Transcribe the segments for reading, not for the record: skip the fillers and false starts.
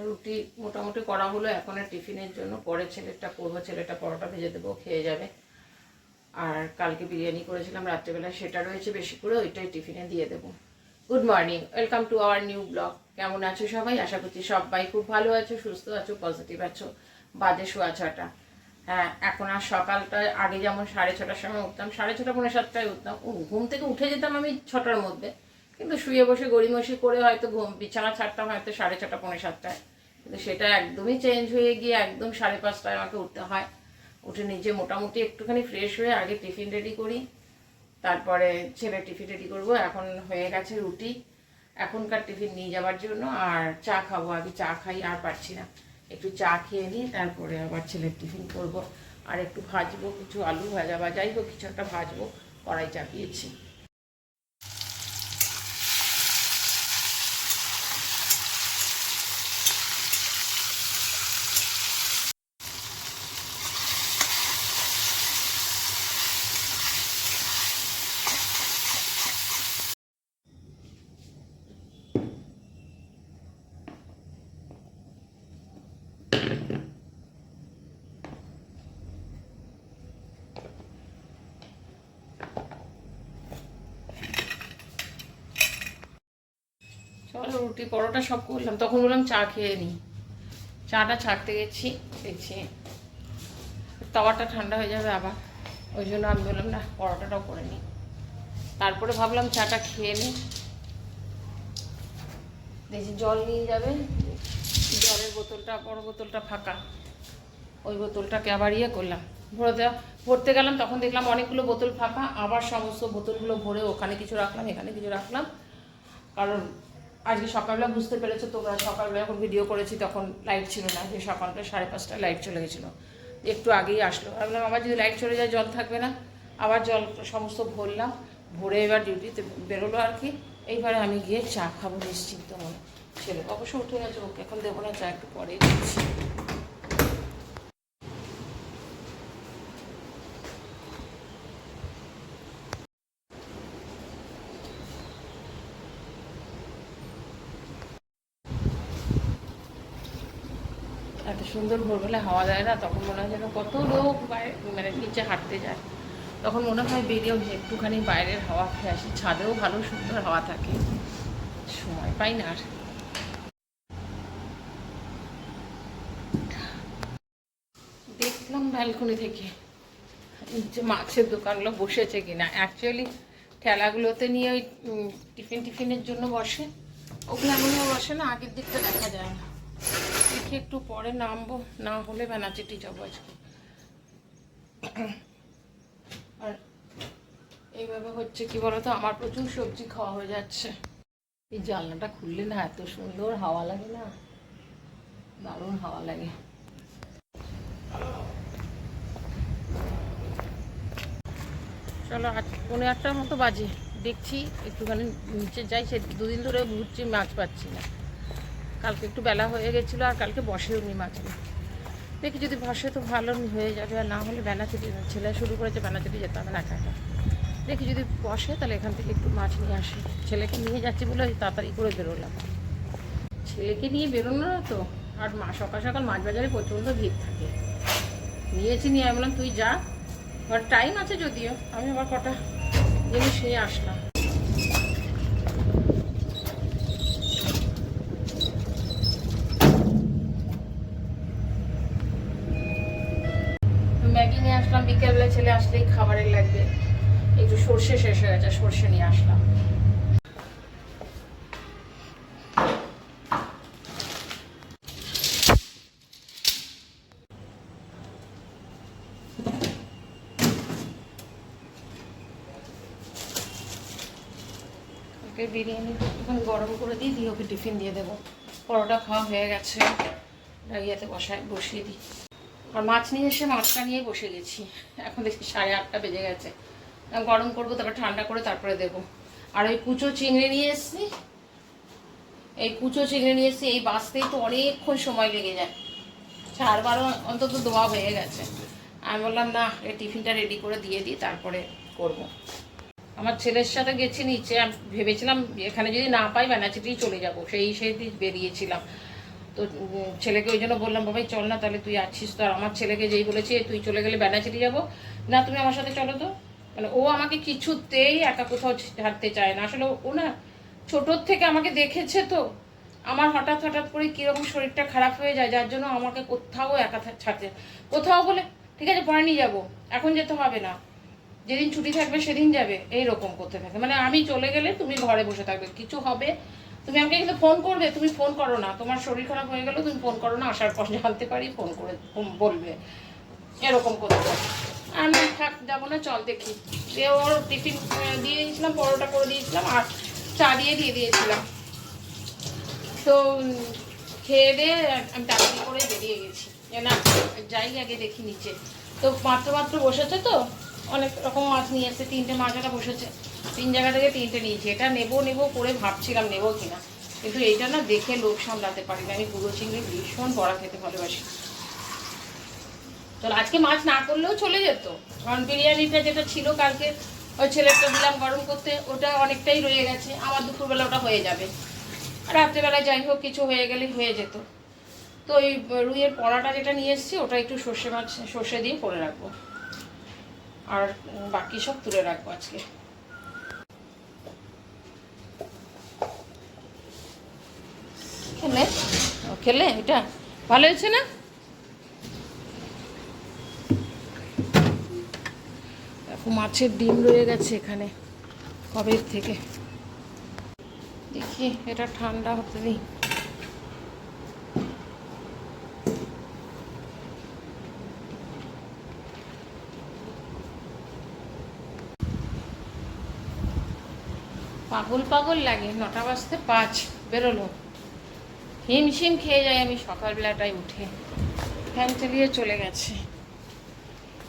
রুটি মোটামুটি করা হলো এখন টিফিনের জন্য। পরে ছেলেটা করবো, ছেলেটা পরোটা ভেজে দেবো, খেয়ে যাবে। আর কালকে বিরিয়ানি করেছিলাম রাত্রেবেলা, সেটা রয়েছে বেশি করে, ওইটাই টিফিনে দিয়ে দেবো। Good morning, welcome to our new blog. কেমন আছো সবাই? আশা করছি সবাই খুব ভালো আছো, সুস্থ আছো, পজিটিভ আছো। বাজে 6:15। হ্যাঁ, এখন আর সকালটা আগে যেমন 6:30টার সময় উঠতাম, 6:30 পৌনে 7টায় উঠতাম। ঘুম থেকে উঠে যেতাম আমি 6টার মধ্যে, কিন্তু শুয়ে বসে গড়িমসি করে হয়তো বিছানা ছাড়তাম হয়তো 6:30 পৌনে 7টায়। কিন্তু সেটা একদমই চেঞ্জ হয়ে গিয়ে একদম 5:30টায় আমাকে উঠতে হয়। উঠে নিজে মোটামুটি একটুখানি ফ্রেশ হয়ে আগে টিফিন রেডি করি, তারপরে ছেলে টিফিন রেডি করবো। এখন হয়ে গেছে রুটি, এখনকার টিফিন নিয়ে যাওয়ার জন্য। আর চা খাবো, আগে চা খাই, আর পারছি না। একটু চা খেয়ে নিই, তারপরে আবার ছেলের টিফিন করব। আর একটু ভাজবো, কিছু আলু ভাজা বা যাই হোক কিছু একটা ভাজবো, কড়াই চাপিয়েছি। চলো রুটি পরোটা সব করলাম, তখন বললাম চা খেয়ে নিই। চাটা ছাড়তে গেছি, দেখছি তাওয়াটা ঠান্ডা হয়ে যাবে আবার, ওই জন্য আমি বললাম না পরোটাটাও করে নিই। তারপরে ভাবলাম চাটা খেয়ে নিই। দেখছি জল নিয়ে যাবে, জলের বোতলটা, বড় বোতলটা ফাঁকা, ওই বোতলটাকে আবার ইয়ে করলাম, ভরতে গেলাম, তখন দেখলাম অনেকগুলো বোতল ফাঁকা। আবার সমস্ত বোতলগুলো ভরে ওখানে কিছু রাখলাম, এখানে কিছু রাখলাম। কারণ আজকে সকালবেলা বুঝতে পেরেছো তোমরা, সকালবেলা যখন ভিডিও করেছি তখন লাইট ছিল না, যে সকালটা 5:30টায় লাইট চলে গেছিলো, একটু আগেই আসলো। ভাবলাম আবার যদি লাইট চলে যায় জল থাকবে না। আবার জল সমস্ত ভরলাম, ভরে এবার ডিউটিতে বেরোলো আর কি। এইবারে আমি গিয়ে চা খাবো নিশ্চিন্ত মনে। ছেলে অবশ্য উঠে গেছে, ওকে এখন দেবো না চা, একটু পরেই দিচ্ছি। এত সুন্দর ভোরবেলা হাওয়া দেয় না, তখন মনে হয় যেন কত লোক বাইরে মানে নিচে হাঁটতে যায়। তখন মনে হয় বেরিয়েও একটুখানি বাইরের হাওয়া খেয়ে আসি। ছাদেও ভালো সুন্দর হাওয়া থাকে, সময় পাই না আর। দেখলাম ব্যালকনি থেকে যে মাছের দোকানগুলো বসেছে কিনা। অ্যাকচুয়ালি ঠেলাগুলোতে নিয়ে ওই টিফিনের জন্য বসে, ওগুলো এমনও বসে না, আগের দিকটা দেখা যায় না। দেখি একটু পরে নামবো, না হলে বেনাচিটি যাবো আজকে। আর এইভাবে হচ্ছে কি বলতো, আমার প্রচুর সবজি খাওয়া হয়ে যাচ্ছে। এই জানলাটা খুললে না এত সুন্দর হাওয়া লাগে না, দারুণ হাওয়া লাগে। চলো 8:45টার মতো বাজে, দেখছি একটুখানি নিচে যাই। সে দুদিন ধরে ঘুরছি, মাছ পাচ্ছি না। কালকে একটু বেলা হয়ে গেছিলো, আর কালকে বসেও নি মাছগুলো। দেখি যদি বসে তো ভালো হয়ে যাবে, আর না হলে বেনাচিটি, ছেলে শুরু করেছে বেনাচিটি যেতে হবে না একা একা। দেখি যদি বসে তাহলে এখান থেকে একটু মাছ নিয়ে আসি। ছেলেকে নিয়ে যাচ্ছি বলে তাড়াতাড়ি করে বেরোলাম, ছেলেকে নিয়ে বেরোনো না তো। আর সকাল সকাল মাছ বাজারে প্রচণ্ড ভিড় থাকে। নিয়ে আমি বললাম তুই যা, আর টাইম আছে যদিও। আমি আবার কটা জিনিস নিয়ে আসলাম। ম্যাগি নিয়ে আসলাম, বিকেলবেলা ছেলে আসলেই খাবারের লাগবে। একটু সর্ষে শেষ হয়ে গেছে, সর্ষে নিয়ে আসলাম। ওকে বিরিয়ানি এখন গরম করে দিয়ে ওকে টিফিন দিয়ে দেবো। পরোটা খাওয়া হয়ে গেছে, ইয়েতে বসিয়ে দিই। আর মাছ নিয়ে এসে মাছটা নিয়ে বসে গেছি। এখন দেখি 8:30টা বেজে গেছে। গরম করবো, তারপর ঠান্ডা করে তারপরে দেবো। আর ওই কুচো চিংড়ি নিয়ে এসছি, এই বাঁচতেই তো অনেকক্ষণ সময় লেগে যায়। 4 বার অন্তত ধোয়া হয়ে গেছে। আমি বললাম না, এই টিফিনটা রেডি করে দিয়ে দিই, তারপরে করবো। আমার ছেলের সাথে গেছি নিচে, আমি ভেবেছিলাম এখানে যদি না পাই বেনাচিটি চলে যাবো, সেই বেরিয়েছিলাম। তো ছেলেকে ওই জন্য বললাম, বাবাই চল না, তাহলে তুই আছিস তো। আর আমার ছেলেকে যেই বলেছি তুই চলে গেলে ব্যানাচিটি যাবো, না তুমি আমার সাথে চলো তো। মানে ও আমাকে কিছুতেই একা কোথাও ছাড়তে চায় না। আসলে ও না ছোটোর থেকে আমাকে দেখেছে, তো আমার হঠাৎ হঠাৎ করে কীরকম শরীরটা খারাপ হয়ে যায়, যার জন্য আমাকে কোথাও একা ছাড়তে, কোথাও বলে ঠিক আছে পরে নিয়ে যাবো, এখন যেতে হবে না, যেদিন ছুটি থাকবে সেদিন যাবে, এইরকম করতে থাকে। মানে আমি চলে গেলে তুমি ঘরে বসে থাকবে, কিছু হবে তুমি আমাকে কিন্তু ফোন করবে, তুমি ফোন করো না, তোমার শরীর খারাপ হয়ে গেলেও তুমি ফোন করো না, আসার পর জানতে পারি ফোন করে বলবে, এরকম করতে পারি। আমি থাক যাবো না, চল দেখি। দিয়ে ওর টিফিন দিয়ে দিয়েছিলাম, পরোটা করে দিয়েছিলাম আর চা দিয়ে দিয়েছিলাম। তো খেয়ে দিয়ে আমি তাড়াতাড়ি করে বেরিয়ে গেছি, না যাই আগে দেখি নিচে। তো মাত্র বসেছে, তো অনেক রকম মাছ নিয়ে এসছে, 3টে মাছ একটা বসেছে, 3 জায়গা থেকে 3টে নিয়েছি। এটা নেবো করে ভাবছিলাম নেবো কিনা, কিন্তু এইটা না দেখে লোভ সামলাতে পারি না। আমি গুঁড়ো চিংড়ি ভীষণ বড়া খেতে ভালোবাসি। চলো আজকে মাছ না করলেও চলে যেত, কারণ বিরিয়ানিটা যেটা ছিল কালকে ওই ছেলেটা দিলাম গরম করতে, ওটা অনেকটাই রয়ে গেছে, আমার দুপুরবেলা ওটা হয়ে যাবে। রাত্রেবেলায় যাই হোক কিছু হয়ে গেলে হয়ে যেত। তো ওই রুইয়ের পড়াটা যেটা নিয়ে এসেছি ওটা একটু সর্ষে দিয়ে করে রাখবো, আর বাকি সব তুলে রাখবো আজকে। খেলে এটা ভালো হয়েছে না? দেখো মাছের ডিম রয়ে গেছে এখানে কবে থেকে, দেখি এটা ঠান্ডা হতে দিই। পাগল লাগে, 9টা বাজতে 5 বেরোলো, হিমশিম খেয়ে যাই আমি সকালবেলাটাই উঠে, ফ্যান চালিয়ে চলে গেছে।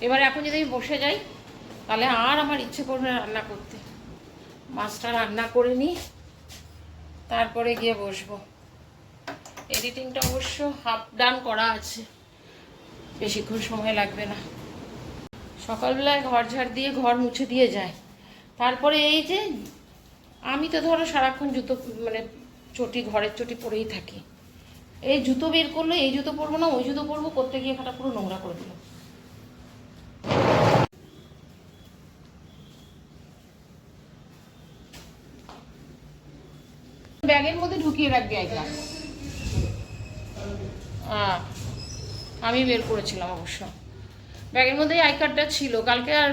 এবার এখন যদি আমি বসে যাই তাহলে আর আমার ইচ্ছে করবে রান্না করতে, মাছটা রান্না করে নিই তারপরে গিয়ে বসবো। এডিটিংটা অবশ্য হাফ ডান করা আছে, বেশিক্ষণ সময় লাগবে না। সকালবেলায় ঘর ঝাড় দিয়ে ঘর মুছে দিয়ে যায়, তারপরে এই যে আমি তো ধরো সারাক্ষণ জুতো মানে ঘরের চটি পরেই থাকি, এই জুতো বের করলো, এই জুতো পরবো না ওই জুতো পরবো করতে গিয়ে খাটা পুরো নোংরা করে দিল। ব্যাগের মধ্যে ঢুকিয়ে রাখবি আইটা, আমি বের করেছিলাম অবশ্য, ব্যাগের মধ্যেই আই কার্ডটা ছিল, কালকে আর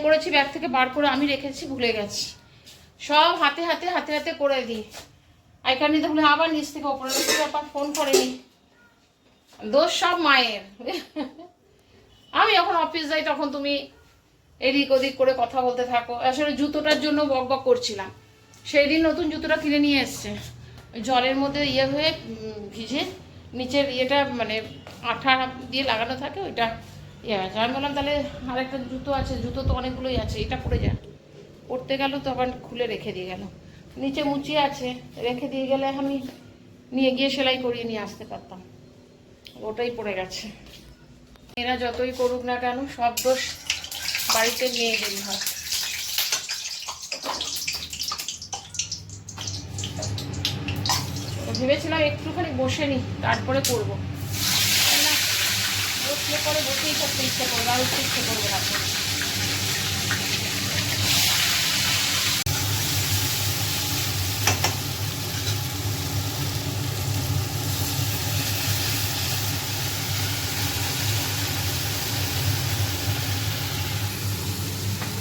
করেছি ব্যাগ থেকে বার করে আমি রেখেছি, ভুলে গেছি। সব হাতে করে দিই, আই কার্ড নিতে ভুলে আবার নিচ থেকে ওপরে ব্যাপার ফোন করেনি, দোষ সব মায়ের। আমি যখন অফিস যাই তখন তুমি এদিক ওদিক করে কথা বলতে থাকো। আসলে জুতোটার জন্য বক করছিলাম, সেই দিন নতুন জুতোটা কিনে নিয়ে এসছে, জলের মধ্যে হয়ে ভিজে নিচের মানে আঠা দিয়ে লাগানো থাকে, ওইটা আছে। আমি বললাম তাহলে আরেকটা জুতো আছে, জুতো তো অনেকগুলোই আছে, এটা পরে যা, পড়তে গেল তো আবার খুলে রেখে দিয়ে গেল, নিচে মুচিয়ে আছে, রেখে দিয়ে গেলে আমি নিয়ে গিয়ে সেলাই করিয়ে নিয়ে আসতে পারতাম, ওটাই পড়ে গেছে। এরা যতই করুক না কেন সব দোষ বাড়িতে মেয়েদেরই হয়। ভেবেছিলাম একটুখানি বসে নি তারপরে করবো, না বসলে পরে বসেই থাকতে ইচ্ছে করবে, আর উঠতে ইচ্ছে করবে না।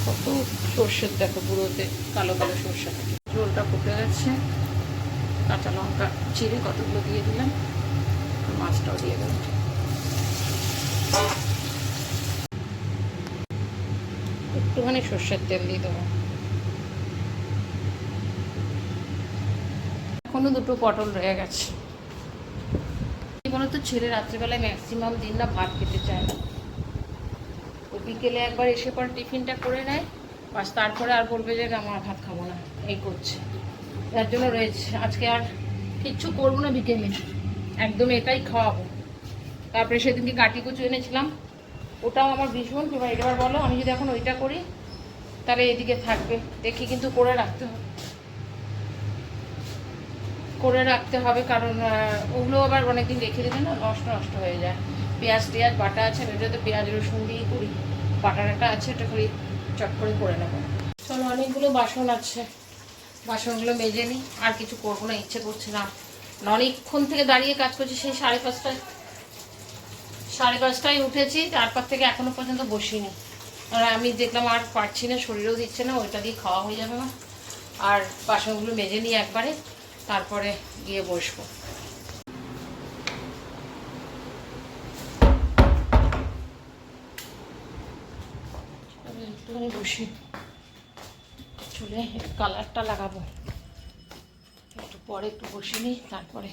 কত সর্ষের দেখো পুরোতে কালো সর্ষে থাকে। ঝোলটা ফুটে গেছে, কাঁচা লঙ্কা চিড়ে কতগুলো দিয়ে দিলাম, মাছটাও দিয়ে দেবো। একটুখানি সর্ষের তেল দিয়ে দেবো। এখনো 2টো পটল রয়ে গেছে। বলতো ছেলে রাত্রেবেলায় ম্যাক্সিমাম দিন না ভাত খেতে চায় না, ও বিকেলে একবার এসে পর টিফিনটা করে নেয়, বাস তারপরে আর বলবে যে আমার ভাত খাবো না, এই করছে, যার জন্য রয়েছে। আজকে আর কিচ্ছু করবো না বিকেলে, একদম এটাই খাওয়াবো। তারপরে সেদিনকে কাটি কুচু এনেছিলাম, ওটাও আমার ভীষণ ফেভারিট। এবার বলো আমি যদি এখন ওইটা করি তাহলে এদিকে থাকবে, দেখি কিন্তু করে রাখতে হবে। করে রাখতে হবে, কারণ ওগুলো আবার অনেকদিন রেখে দিলে না নষ্ট নষ্ট হয়ে যায়। পেঁয়াজ টেয়াজ বাটা আছে, এটা তো পেঁয়াজ রসুন দিয়েই করি, বাটাটা আছে, এটা করে চট করে নেবো। চলো, অনেকগুলো বাসন আছে, বাসনগুলো মেজে নিই। আর কিছু করবো না, ইচ্ছে করছে না। অনেকক্ষণ থেকে দাঁড়িয়ে কাজ করছি, সেই 5:30টায় উঠেছি, তারপর থেকে এখনো পর্যন্ত বসিনি। আর আমি দেখলাম আর পারছি না, শরীরেও দিচ্ছে না, ওইটা দিয়ে খাওয়া হয়ে যাবে না। আর বাসনগুলো মেজে নিই একবারে, তারপরে গিয়ে বসবো। একটুখানি বসি, চুলে কালারটা লাগাবো, একটু পরে একটু বসে নিই, তারপরে।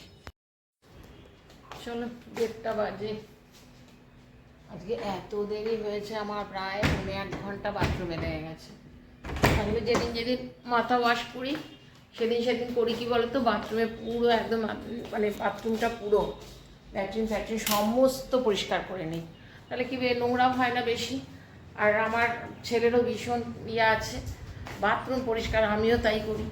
চলো, 1:30 বাজে। আজকে এত দেরি হয়েছে আমার, প্রায় 1.5 ঘন্টা বাথরুমে লেগে গেছে। আসলে যেদিন মাথা ওয়াশ করি সেদিন করি কি বলতো, বাথরুমে পুরো একদম, মানে বাথরুমটা পুরো ল্যাট্রিন ফ্যাট্রিন সমস্ত পরিষ্কার করে নিই, তাহলে কি নোংরাও হয় না বেশি। আর আমার ছেলেরও ভীষণ ইয়ে আছে বাথরুম পরিষ্কার, আমিও তাই করি।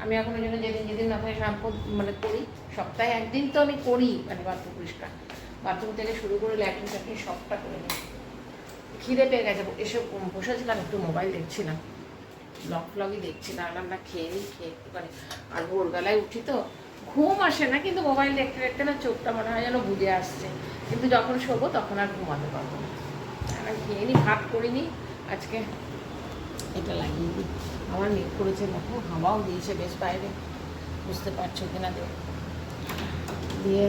আমি এখনও যেদিন মাথায় শ্যাম্পু মানে করি, সপ্তাহে একদিন তো আমি করি, মানে বাথরুম পরিষ্কার। বাথরুম থেকে শুরু করে ল্যাট্রিন ফ্যাট্রিন সবটা করে নিই। খিদে পেয়ে গেছে, এসে বসেছিলাম, একটু মোবাইল দেখছিলাম, ব্লগই দেখছিলাম, আমরা খেয়ে একটুখানি। আর ভোরবেলায় উঠি তো ঘুম আসে না, কিন্তু মোবাইল দেখতে দেখতে না চোখটা মনে হয় যেন বুঝে আসছে, কিন্তু যখন শোবো তখন আর ঘুমাতে পারবো না। আমরা খেয়ে নিই, ভাত করিনি আজকে। এটা লাগিয়ে দিই, আমার মেঘ করেছে, দেখো হাওয়াও দিয়েছে বেশ বাইরে, বুঝতে পারছো কিনা দিয়ে।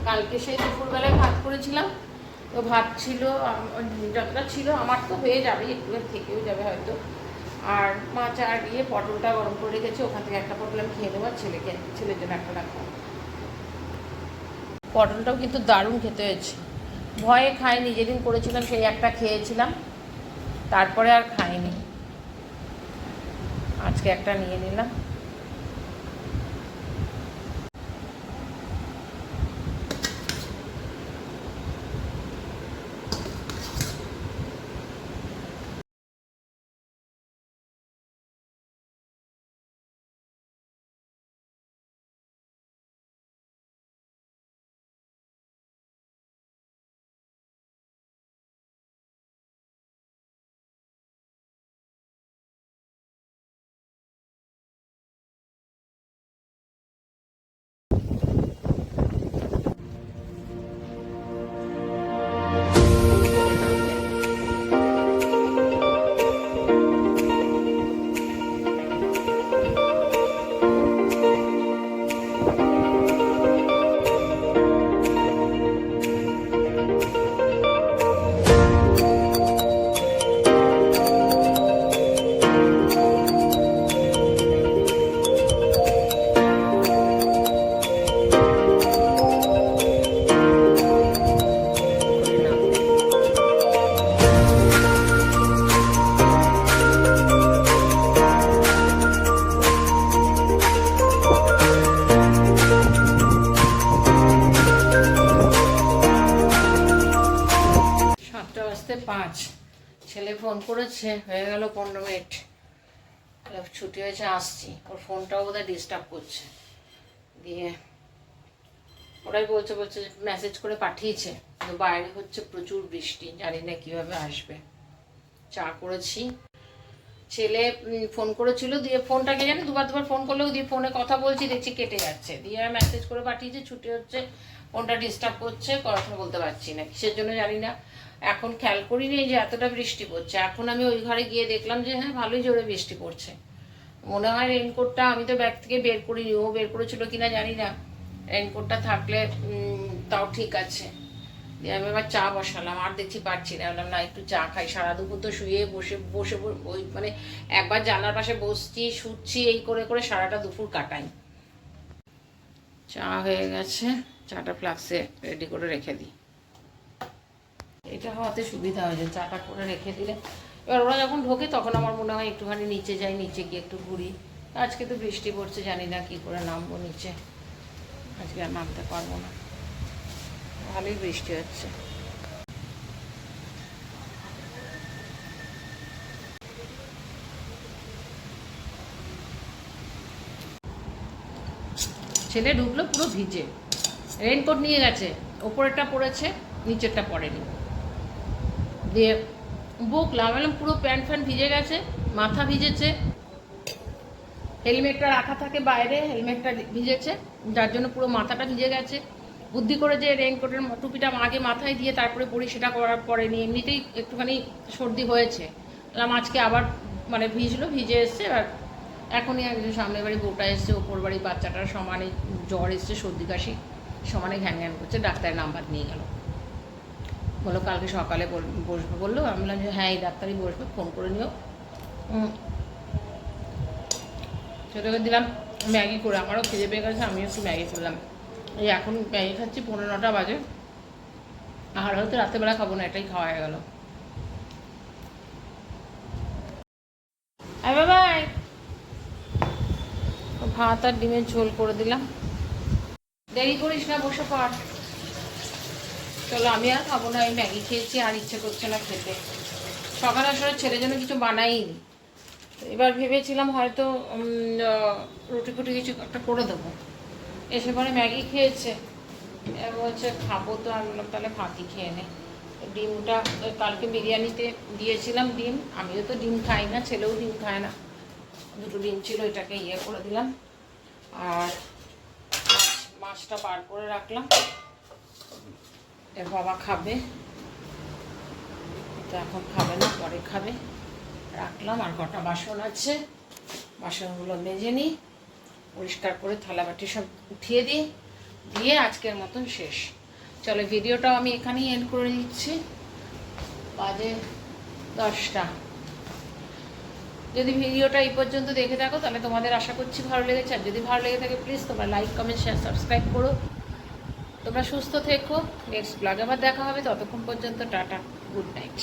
কালকে সেই দুপুরবেলায় ভাত করেছিলাম, তো ভাত ছিল যতটা ছিল, আমার তো হয়ে যাবে, একটু থেকেও যাবে হয়তো। আর মাছ আর পটলটা গরম করে রেখেছি, ওখান থেকে একটা পটল আমি খেয়ে নেবো, ছেলের জন্য একটা রাখবো। পটলটাও কিন্তু দারুণ খেতে হয়েছে, ভয়ে খাইনি, যেদিন করেছিলাম সেই একটা খেয়েছিলাম, তারপরে আর খাইনি। আজকে একটা নিয়ে নিলাম। ছেলে ফোন করেছে, হয়ে গেল 15 মিনিট, ছুটি হয়েছে, আসছি। ওর ফোনটাও বোধহয় ডিস্টার্ব করছে, দিয়ে ওরাই বলছে মেসেজ করে পাঠিয়েছে, কিন্তু বাইরে হচ্ছে প্রচুর বৃষ্টি, জানি না কীভাবে আসবে। চা করেছি, ছেলে ফোন করেছিল, দিয়ে ফোনটাকে জানি দুবার ফোন করলেও, দিয়ে ফোনে কথা বলছি দেখছি কেটে যাচ্ছে, দিয়ে মেসেজ করে পাঠিয়েছে ছুটি হচ্ছে, ফোনটা ডিস্টার্ব করছে, কথা বলতে পারছি না, কিসের জন্য জানি না। এখন খেয়াল করিনি যে এতটা বৃষ্টি পড়ছে, এখন আমি ওই ঘরে গিয়ে দেখলাম যে হ্যাঁ ভালোই জোরে বৃষ্টি পড়ছে। মনে হয় রেইনকোটটা আমি তো ব্যাগ থেকে বের করিনি, ও বের করেছিল কিনা জানি না, রেইনকোটটা থাকলে তাও ঠিক আছে। দিয়ে আমি আবার চা বসালাম, আর দেখছি পারছি না, বললাম না একটু চা খাই, সারা দুপুর তো শুয়ে বসে ওই মানে একবার জানলার পাশে বসছি শুচ্ছি, এই করে সারাটা দুপুর কাটাই। চা হয়ে গেছে, চাটা ফ্লাক্সে রেডি করে রেখে দিই, এটা হওয়াতে সুবিধা হয়েছে, চাটা করে রেখে দিলে এবার ওরা যখন ঢোকে তখন আমার মনে হয় একটুখানি নিচে যাই, নিচে গিয়ে একটু ঘুরি। আজকে তো বৃষ্টি পড়ছে, জানি না কি করে নামবো নিচে, আজকে আর নামতে পারবো না, ভালোই বৃষ্টি হচ্ছে। ছেলে ঢুকলো পুরো ভিজে, রেনকোট নিয়ে গেছে, ওপরেরটা পরেছে, নিচেরটা পরেনি। দিয়ে বকলাম, বললাম পুরো প্যান্ট ফ্যান্ট ভিজে গেছে, মাথা ভিজেছে, হেলমেটটা রাখা থাকে বাইরে, হেলমেটটা ভিজেছে, যার জন্য পুরো মাথাটা ভিজে গেছে। বুদ্ধি করে যে রেনকোটের টুপিটা আগে মাথায় দিয়ে তারপরে পরি, সেটা করার পরে নি, এমনিতেই একটুখানি সর্দি হয়েছে। বললাম আজকে আবার মানে ভিজলো, ভিজে এসছে। এবার এখনই একজন সামনের বাড়ি বউটা এসছে, ওপর বাড়ি বাচ্চাটার সমানে জ্বর এসছে, সর্দি কাশি সমানে ঘ্যান ঘ্যান করছে, ডাক্তারের নাম্বার নিয়ে গেল, বললো কালকে সকালে বসবে বললো। আমি বললাম যে হ্যাঁ এই ডাক্তারই বসবে, ফোন করে নিও। সেটাকে দিলাম ম্যাগি করে, আমারও খিদে পেয়ে গেছে, আমিও একটু ম্যাগি করলাম। এই এখন ম্যাগি খাচ্ছি, 9:45 বাজে, আর হয়তো রাত্রেবেলা খাবো না, এটাই খাওয়া হয়ে গেল। বাবাই ভাত আর ডিমের ঝোল করে দিলাম। দেরি করিস না, বসে পড়। চলো আমি আর খাবো না, আমি ম্যাগি খেয়েছি, আর ইচ্ছে করছে না খেতে। সকাল আসলে ছেলের জন্য কিছু বানাইনি, এবার ভেবেছিলাম হয়তো রুটি ফুটি কিছু একটা করে দেবো। এসে পরে ম্যাগি খেয়েছে, বলছে খাবো, তো আমি বললাম তাহলে ভাতই খেয়ে নে। ডিমটা কালকে বিরিয়ানিতে দিয়েছিলাম ডিম, আমিও তো ডিম খাই না, ছেলেও ডিম খায় না, 2টো ডিম ছিল, এটাকে ইয়ে করে দিলাম। আর মাছটা বার করে রাখলাম, এর বাবা খাবে, তো এখন খাবে না, পরে খাবে, রাখলাম। আর কটা বাসন আছে, বাসনগুলো মেজে নিই, পরিষ্কার করে থালা বাটি সব উঠিয়ে দিই, দিয়ে আজকের মতন শেষ। চলো ভিডিওটাও আমি এখানেই এন্ড করে দিচ্ছি, বাজে 10টা। যদি ভিডিওটা এই পর্যন্ত দেখে থাকো তাহলে তোমাদের আশা করছি ভালো লেগেছে, আর যদি ভালো লেগে থাকে প্লিজ তোমরা লাইক, কমেন্ট, শেয়ার, সাবস্ক্রাইব করো। তোমরা সুস্থ থেকো, নেক্সট ব্লগে আবার দেখা হবে, ততক্ষণ পর্যন্ত টাটা, গুড নাইট।